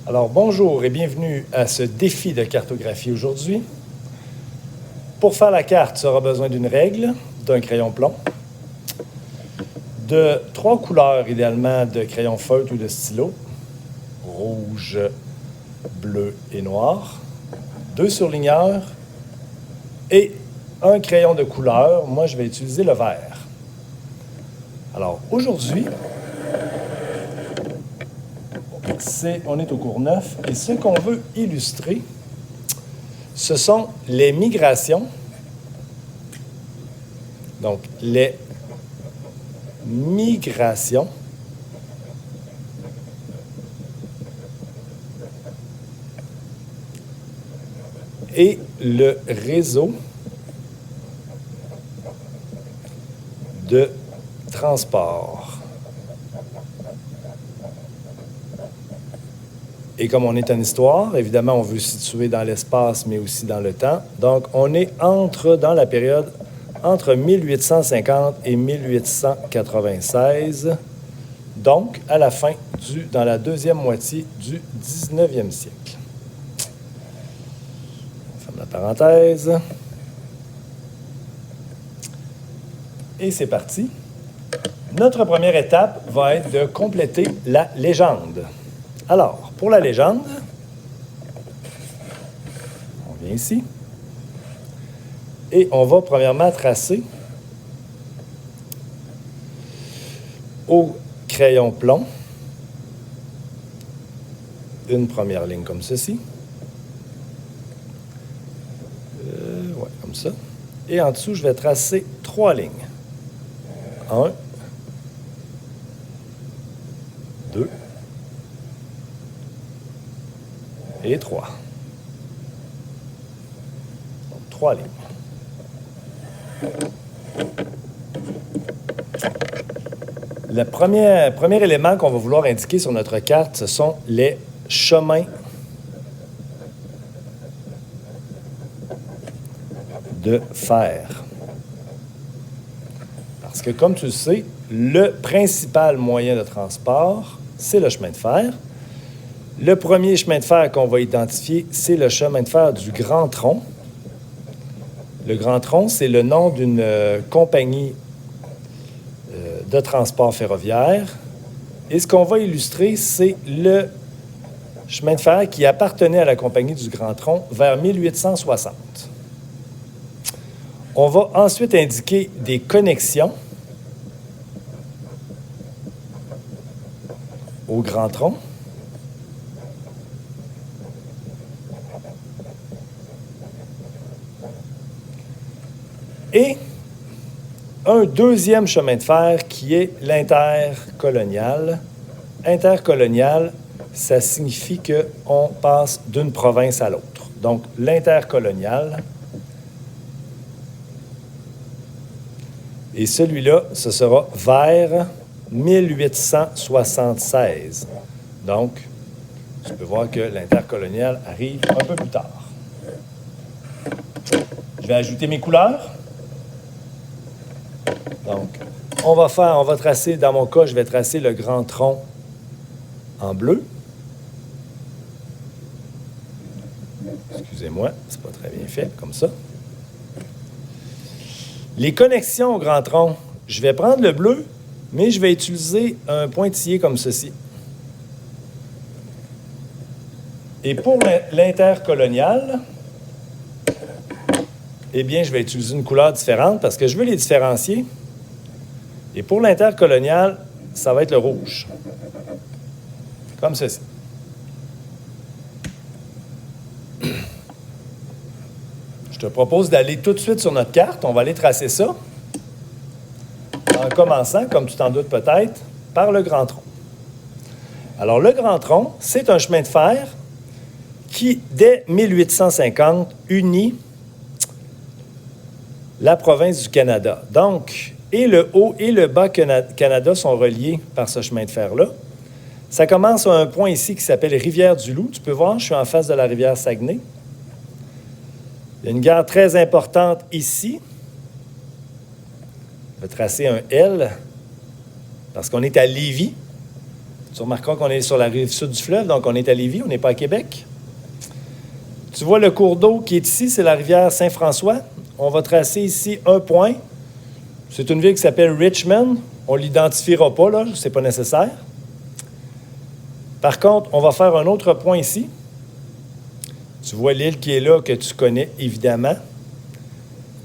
Alors, bonjour et bienvenue à ce défi de cartographie aujourd'hui. Pour faire la carte, tu auras besoin d'une règle, d'un crayon plomb, de 3 couleurs idéalement de crayon feutre ou de stylo, rouge, bleu et noir, 2 surligneurs et un crayon de couleur. Moi, je vais utiliser le vert. Alors, aujourd'hui, on est au cours 9 et ce qu'on veut illustrer, ce sont les migrations. Donc, les migrations et le réseau de transport. Et comme on est en histoire, évidemment, on veut se situer dans l'espace, mais aussi dans le temps. Donc, on est dans la période entre 1850 et 1896, donc à la fin dans la deuxième moitié du 19e siècle. On ferme la parenthèse. Et c'est parti. Notre première étape va être de compléter la légende. Alors, pour la légende, on vient ici et on va premièrement tracer au crayon plomb une première ligne comme ceci. Ouais, comme ça. Et en dessous, je vais tracer 3 lignes. 1, 2 et 3. Donc, 3 lignes. Le premier élément qu'on va vouloir indiquer sur notre carte, ce sont les chemins de fer. Parce que, comme tu le sais, le principal moyen de transport, c'est le chemin de fer. Le premier chemin de fer qu'on va identifier, c'est le chemin de fer du Grand Tronc. Le Grand Tronc, c'est le nom d'une compagnie de transport ferroviaire. Et ce qu'on va illustrer, c'est le chemin de fer qui appartenait à la compagnie du Grand Tronc vers 1860. On va ensuite indiquer des connexions au Grand Tronc. Et un deuxième chemin de fer qui est l'intercolonial. Intercolonial, ça signifie qu'on passe d'une province à l'autre. Donc, l'intercolonial. Et celui-là, ce sera vers 1876. Donc, tu peux voir que l'intercolonial arrive un peu plus tard. Je vais ajouter mes couleurs. Donc, on va tracer, dans mon cas, je vais tracer le Grand Tronc en bleu. Excusez-moi, c'est pas très bien fait, comme ça. Les connexions au Grand Tronc, je vais prendre le bleu, mais je vais utiliser un pointillé comme ceci. Et pour l'intercolonial, eh bien, je vais utiliser une couleur différente parce que je veux les différencier. Et pour l'intercolonial, ça va être le rouge. Comme ceci. Je te propose d'aller tout de suite sur notre carte. On va aller tracer ça. En commençant, comme tu t'en doutes peut-être, par le Grand Tronc. Alors, le Grand Tronc, c'est un chemin de fer qui, dès 1850, unit la province du Canada. Donc, et le Haut et le Bas Canada sont reliés par ce chemin de fer-là. Ça commence à un point ici qui s'appelle Rivière-du-Loup. Tu peux voir, je suis en face de la rivière Saguenay. Il y a une gare très importante ici. Je vais tracer un L parce qu'on est à Lévis. Tu remarqueras qu'on est sur la rive sud du fleuve, donc on est à Lévis, on n'est pas à Québec. Tu vois le cours d'eau qui est ici, c'est la rivière Saint-François. On va tracer ici un point. C'est une ville qui s'appelle Richmond. On ne l'identifiera pas, là, ce n'est pas nécessaire. Par contre, on va faire un autre point ici. Tu vois l'île qui est là, que tu connais évidemment,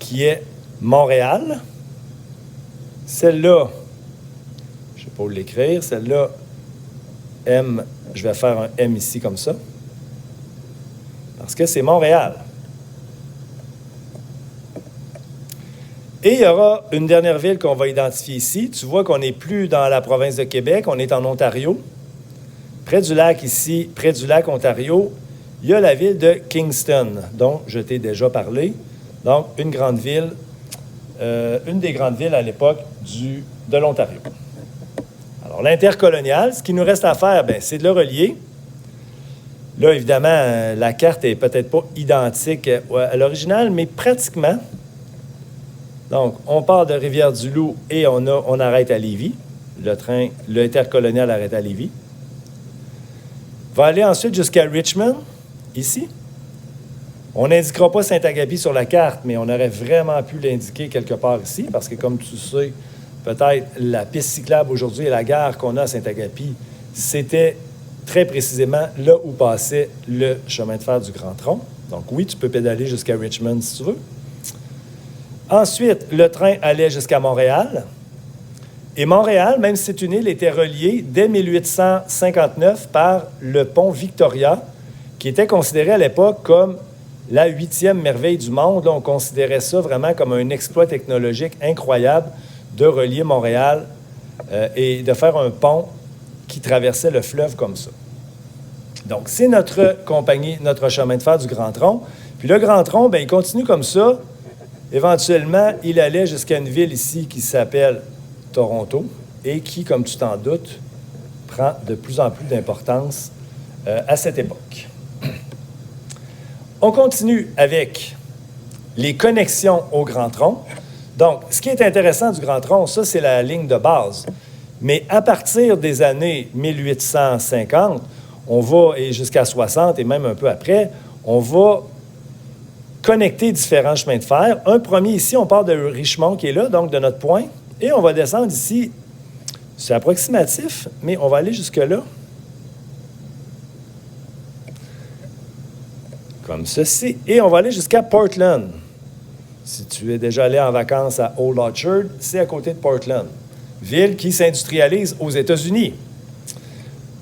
qui est Montréal. Celle-là, je ne sais pas où l'écrire, celle-là, M, je vais faire un M ici comme ça, parce que c'est Montréal. Et il y aura une dernière ville qu'on va identifier ici. Tu vois qu'on n'est plus dans la province de Québec, on est en Ontario. Près du lac ici, près du lac Ontario, il y a la ville de Kingston, dont je t'ai déjà parlé. Donc, une grande ville, une des grandes villes à l'époque de l'Ontario. Alors, l'intercolonial, ce qu'il nous reste à faire, bien, c'est de le relier. Là, évidemment, la carte n'est peut-être pas identique à l'original, mais pratiquement. Donc, on part de Rivière-du-Loup et on arrête à Lévis. L'intercolonial arrête à Lévis. Va aller ensuite jusqu'à Richmond, ici. On n'indiquera pas Saint-Agapi sur la carte, mais on aurait vraiment pu l'indiquer quelque part ici, parce que comme tu sais, peut-être la piste cyclable aujourd'hui et la gare qu'on a à Saint-Agapi, c'était très précisément là où passait le chemin de fer du Grand Tronc. Donc oui, tu peux pédaler jusqu'à Richmond si tu veux. Ensuite, le train allait jusqu'à Montréal. Et Montréal, même si c'est une île, était reliée dès 1859 par le pont Victoria, qui était considéré à l'époque comme la 8e merveille du monde. Là, on considérait ça vraiment comme un exploit technologique incroyable de relier Montréal et de faire un pont qui traversait le fleuve comme ça. Donc, c'est notre compagnie, notre chemin de fer du Grand Tronc. Puis le Grand Tronc, bien, il continue comme ça. Éventuellement, il allait jusqu'à une ville ici qui s'appelle Toronto et qui, comme tu t'en doutes, prend de plus en plus d'importance à cette époque. On continue avec les connexions au Grand Tronc. Donc, ce qui est intéressant du Grand Tronc, ça, c'est la ligne de base. Mais à partir des années 1850, on va, et jusqu'à 60 et même un peu après, on va connecter différents chemins de fer. Un premier ici, on part de Richmond qui est là, donc de notre point, et on va descendre ici. C'est approximatif, mais on va aller jusque-là. Comme ceci. Et on va aller jusqu'à Portland. Si tu es déjà allé en vacances à Old Orchard, c'est à côté de Portland. Ville qui s'industrialise aux États-Unis.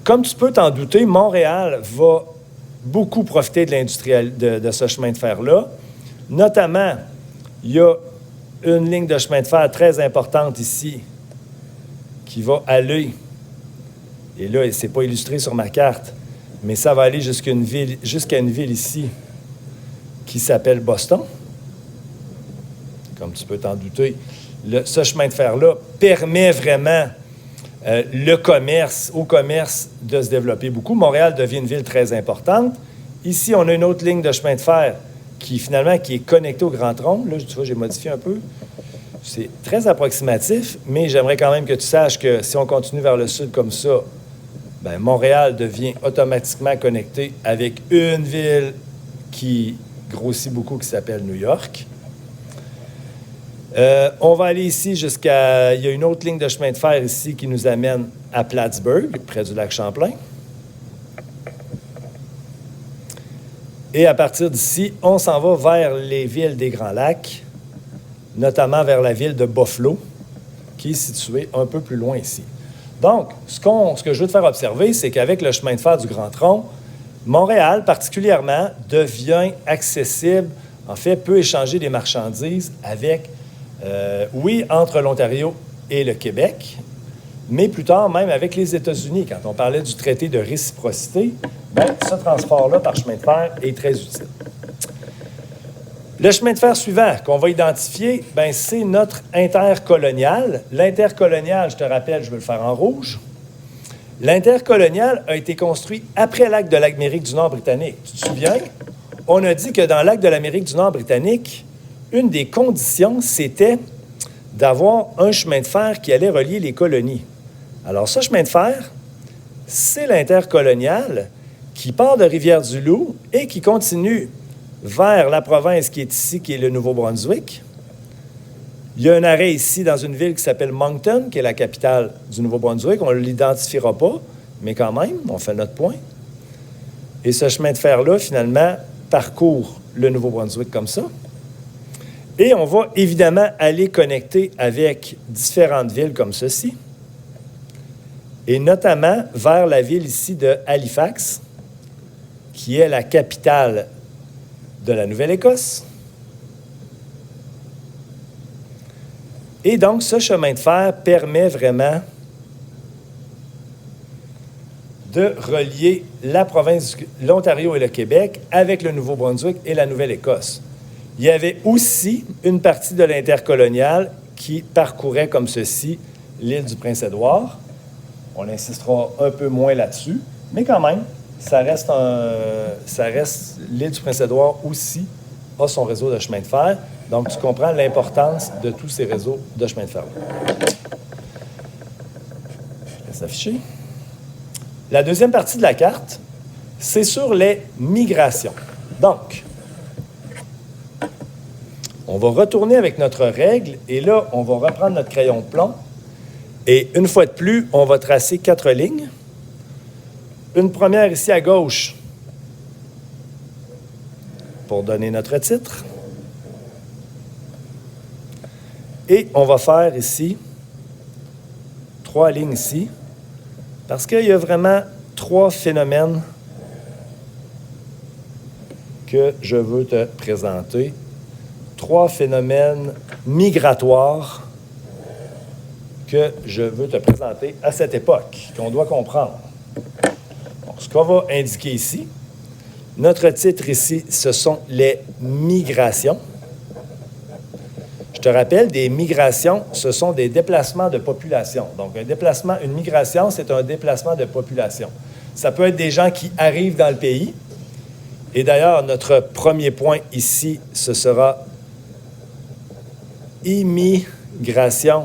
Comme tu peux t'en douter, Montréal va beaucoup profiter de ce chemin de fer-là. Notamment, il y a une ligne de chemin de fer très importante ici qui va aller, et là, ce n'est pas illustré sur ma carte, mais ça va aller jusqu'à une ville ici qui s'appelle Boston. Comme tu peux t'en douter, ce chemin de fer-là permet vraiment au commerce de se développer beaucoup. Montréal devient une ville très importante. Ici, on a une autre ligne de chemin de fer qui est connectée au Grand Tronc. Là, tu vois, j'ai modifié un peu. C'est très approximatif, mais j'aimerais quand même que tu saches que si on continue vers le sud comme ça, bien, Montréal devient automatiquement connecté avec une ville qui grossit beaucoup, qui s'appelle New York. On va aller ici jusqu'à... Il y a une autre ligne de chemin de fer ici qui nous amène à Plattsburgh, près du lac Champlain. Et à partir d'ici, on s'en va vers les villes des Grands Lacs, notamment vers la ville de Buffalo, qui est située un peu plus loin ici. Donc, ce que je veux te faire observer, c'est qu'avec le chemin de fer du Grand Tronc, Montréal, particulièrement, devient accessible, en fait, peut échanger des marchandises avec, oui, entre l'Ontario et le Québec, mais plus tard, même avec les États-Unis. Quand on parlait du traité de réciprocité, bien, ce transport-là par chemin de fer est très utile. Le chemin de fer suivant qu'on va identifier, bien, c'est notre intercolonial. L'intercolonial, je te rappelle, je vais le faire en rouge. L'intercolonial a été construit après l'acte de l'Amérique du Nord britannique. Tu te souviens? On a dit que dans l'acte de l'Amérique du Nord britannique, une des conditions, c'était d'avoir un chemin de fer qui allait relier les colonies. Alors, ce chemin de fer, c'est l'intercolonial qui part de Rivière-du-Loup et qui continue vers la province qui est ici, qui est le Nouveau-Brunswick. Il y a un arrêt ici dans une ville qui s'appelle Moncton, qui est la capitale du Nouveau-Brunswick. On ne l'identifiera pas, mais quand même, on fait notre point. Et ce chemin de fer-là, finalement, parcourt le Nouveau-Brunswick comme ça. Et on va évidemment aller connecter avec différentes villes comme ceci, et notamment vers la ville ici de Halifax, qui est la capitale de la Nouvelle-Écosse. Et donc, ce chemin de fer permet vraiment de relier la province de l'Ontario et le Québec avec le Nouveau-Brunswick et la Nouvelle-Écosse. Il y avait aussi une partie de l'intercolonial qui parcourait comme ceci l'île du Prince-Édouard. On insistera un peu moins là-dessus, mais quand même, ça reste l'île du Prince-Édouard aussi a son réseau de chemin de fer. Donc, tu comprends l'importance de tous ces réseaux de chemin de fer. Je laisse afficher. La deuxième partie de la carte, c'est sur les migrations. Donc, on va retourner avec notre règle et là, on va reprendre notre crayon de plomb. Et une fois de plus, on va tracer 4 lignes. Une première ici à gauche pour donner notre titre. Et on va faire ici 3 lignes ici parce qu'il y a vraiment 3 phénomènes que je veux te présenter. 3 phénomènes migratoires que je veux te présenter à cette époque, qu'on doit comprendre. Bon, ce qu'on va indiquer ici, notre titre ici, ce sont les migrations. Je te rappelle, des migrations, ce sont des déplacements de population. Donc, une migration, c'est un déplacement de population. Ça peut être des gens qui arrivent dans le pays. Et d'ailleurs, notre premier point ici, ce sera immigration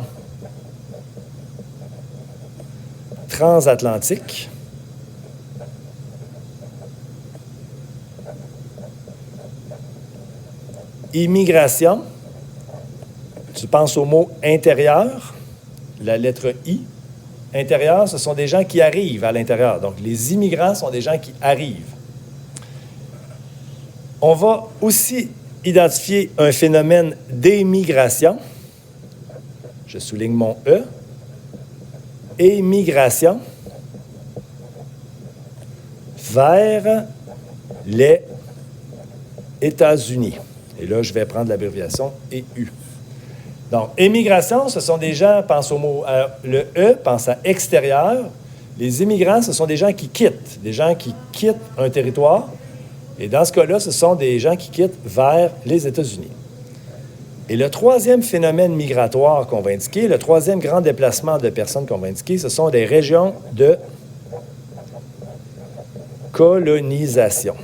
transatlantique. Immigration, tu penses au mot intérieur, la lettre I. Intérieur, ce sont des gens qui arrivent à l'intérieur. Donc, les immigrants sont des gens qui arrivent. On va aussi identifier un phénomène d'émigration. Je souligne mon E. Émigration vers les États-Unis. Et là, je vais prendre l'abréviation EU. Donc, émigration, ce sont des gens, pense au mot, le E, pense à extérieur. Les immigrants, ce sont des gens qui quittent un territoire. Et dans ce cas-là, ce sont des gens qui quittent vers les États-Unis. Et le troisième phénomène migratoire qu'on va indiquer, le troisième grand déplacement de personnes qu'on va indiquer, ce sont des régions de colonisation.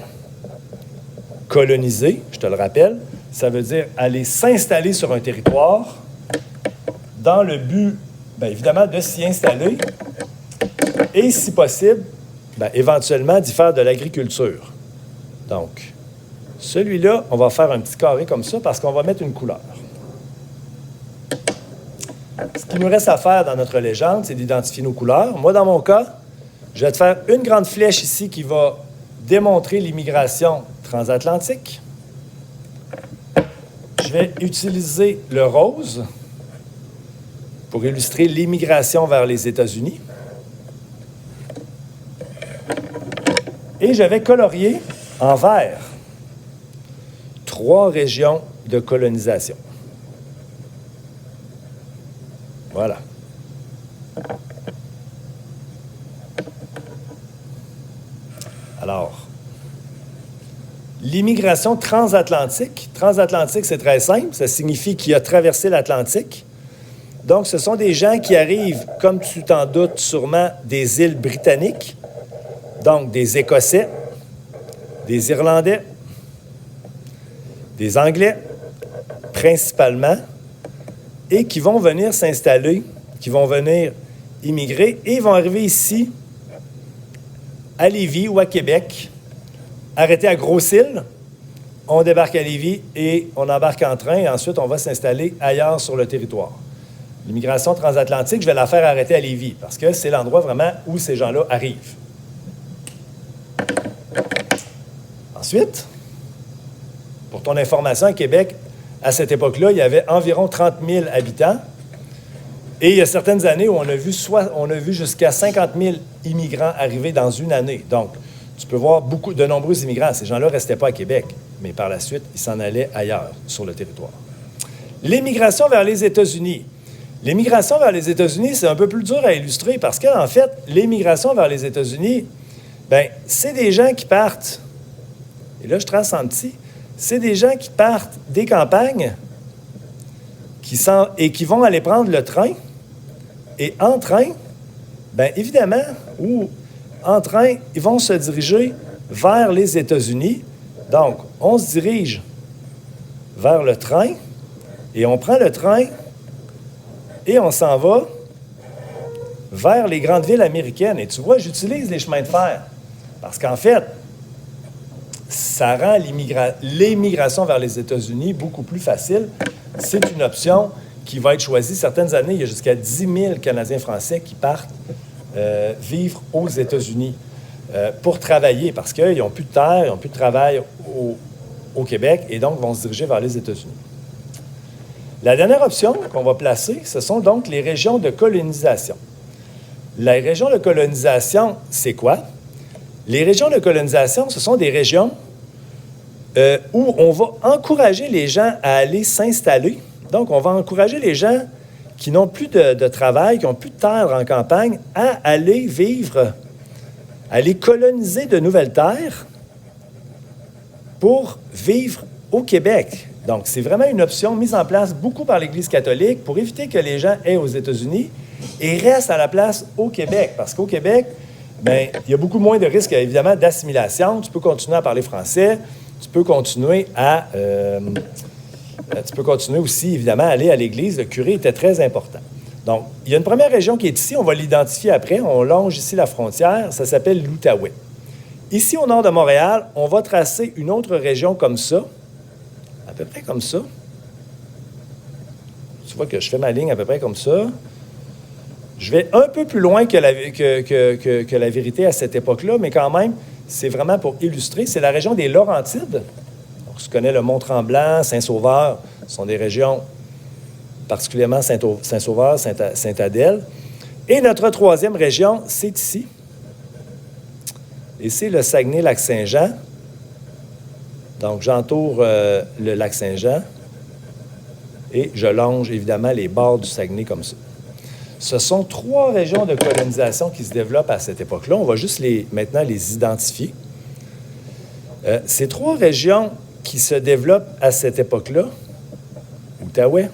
Coloniser, je te le rappelle, ça veut dire aller s'installer sur un territoire dans le but, bien évidemment, de s'y installer et, si possible, bien, éventuellement, d'y faire de l'agriculture. Donc, celui-là, on va faire un petit carré comme ça parce qu'on va mettre une couleur. Ce qu'il nous reste à faire dans notre légende, c'est d'identifier nos couleurs. Moi, dans mon cas, je vais te faire une grande flèche ici qui va démontrer l'immigration transatlantique. Je vais utiliser le rose pour illustrer l'immigration vers les États-Unis. Et je vais colorier en vert 3 régions de colonisation. Voilà. Alors, l'immigration transatlantique. Transatlantique, c'est très simple. Ça signifie qu'il a traversé l'Atlantique. Donc, ce sont des gens qui arrivent, comme tu t'en doutes sûrement, des îles britanniques. Donc, des Écossais, des Irlandais, des Anglais, principalement, et qui vont venir s'installer, qui vont venir immigrer, et vont arriver ici à Lévis ou à Québec, arrêter à Gros-Île, on débarque à Lévis et on embarque en train et ensuite on va s'installer ailleurs sur le territoire. L'immigration transatlantique, je vais la faire arrêter à Lévis parce que c'est l'endroit vraiment où ces gens-là arrivent. Ensuite, pour ton information, à Québec, à cette époque-là, il y avait environ 30 000 habitants. Et il y a certaines années où on a vu jusqu'à 50 000 immigrants arriver dans une année. Donc, tu peux voir de nombreux immigrants. Ces gens-là ne restaient pas à Québec, mais par la suite, ils s'en allaient ailleurs sur le territoire. L'émigration vers les États-Unis. L'émigration vers les États-Unis, c'est un peu plus dur à illustrer parce qu'en fait, l'émigration vers les États-Unis, c'est des gens qui partent, et là je trace en petit, c'est des gens qui partent des campagnes et qui vont aller prendre le train. Et en train, évidemment, ou en train, ils vont se diriger vers les États-Unis. Donc, on se dirige vers le train et on prend le train et on s'en va vers les grandes villes américaines. Et tu vois, j'utilise les chemins de fer parce qu'en fait, ça rend l'émigration vers les États-Unis beaucoup plus facile. C'est une option qui va être choisie. Certaines années, il y a jusqu'à 10 000 Canadiens français qui partent vivre aux États-Unis pour travailler parce qu'ils n'ont plus de terre, ils n'ont plus de travail au Québec et donc vont se diriger vers les États-Unis. La dernière option qu'on va placer, ce sont donc les régions de colonisation. Les régions de colonisation, c'est quoi? Les régions de colonisation, ce sont des régions où on va encourager les gens à aller s'installer. Donc, on va encourager les gens qui n'ont plus de travail, qui n'ont plus de terre en campagne, à aller vivre, à aller coloniser de nouvelles terres pour vivre au Québec. Donc, c'est vraiment une option mise en place beaucoup par l'Église catholique pour éviter que les gens aient aux États-Unis et restent à la place au Québec. Parce qu'au Québec, il y a beaucoup moins de risques, évidemment, d'assimilation. Tu peux continuer à parler français. Tu peux continuer aussi, évidemment, à aller à l'Église. Le curé était très important. Donc, il y a une première région qui est ici. On va l'identifier après. On longe ici la frontière. Ça s'appelle l'Outaouais. Ici, au nord de Montréal, on va tracer une autre région comme ça, à peu près comme ça. Tu vois que je fais ma ligne à peu près comme ça. Je vais un peu plus loin que la vérité à cette époque-là, mais quand même, c'est vraiment pour illustrer. C'est la région des Laurentides. Donc, tu connais le Mont-Tremblant, Saint-Sauveur. Ce sont des régions, particulièrement Saint-Sauveur, Sainte-Adèle. Et notre troisième région, c'est ici. Et c'est le Saguenay-Lac-Saint-Jean. Donc, j'entoure le lac Saint-Jean et je longe, évidemment, les bords du Saguenay comme ça. Ce sont trois régions de colonisation qui se développent à cette époque-là. On va juste maintenant les identifier. Ces trois régions qui se développent à cette époque-là, Outaouais,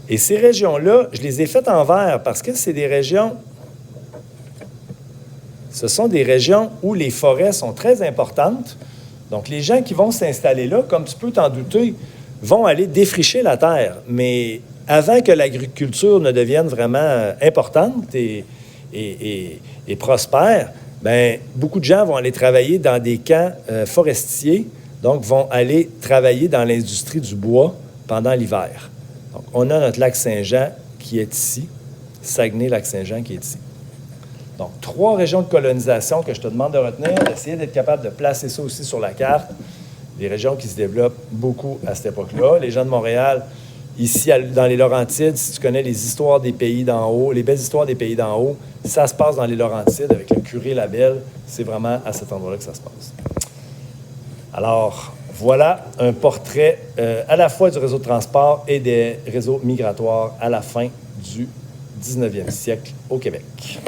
et ces régions-là, je les ai faites en vert parce que c'est des régions... Ce sont des régions où les forêts sont très importantes. Donc, les gens qui vont s'installer là, comme tu peux t'en douter, vont aller défricher la terre. Mais avant que l'agriculture ne devienne vraiment importante et prospère, beaucoup de gens vont aller travailler dans des camps forestiers, donc vont aller travailler dans l'industrie du bois pendant l'hiver. Donc, on a notre lac Saint-Jean qui est ici, Saguenay-Lac-Saint-Jean qui est ici. Donc, trois régions de colonisation que je te demande de retenir, d'essayer d'être capable de placer ça aussi sur la carte. Des régions qui se développent beaucoup à cette époque-là. Les gens de Montréal, ici, dans les Laurentides, si tu connais les histoires des pays d'en haut, les belles histoires des pays d'en haut, ça se passe dans les Laurentides avec le curé Labelle. C'est vraiment à cet endroit-là que ça se passe. Alors, voilà un portrait à la fois du réseau de transport et des réseaux migratoires à la fin du 19e siècle au Québec.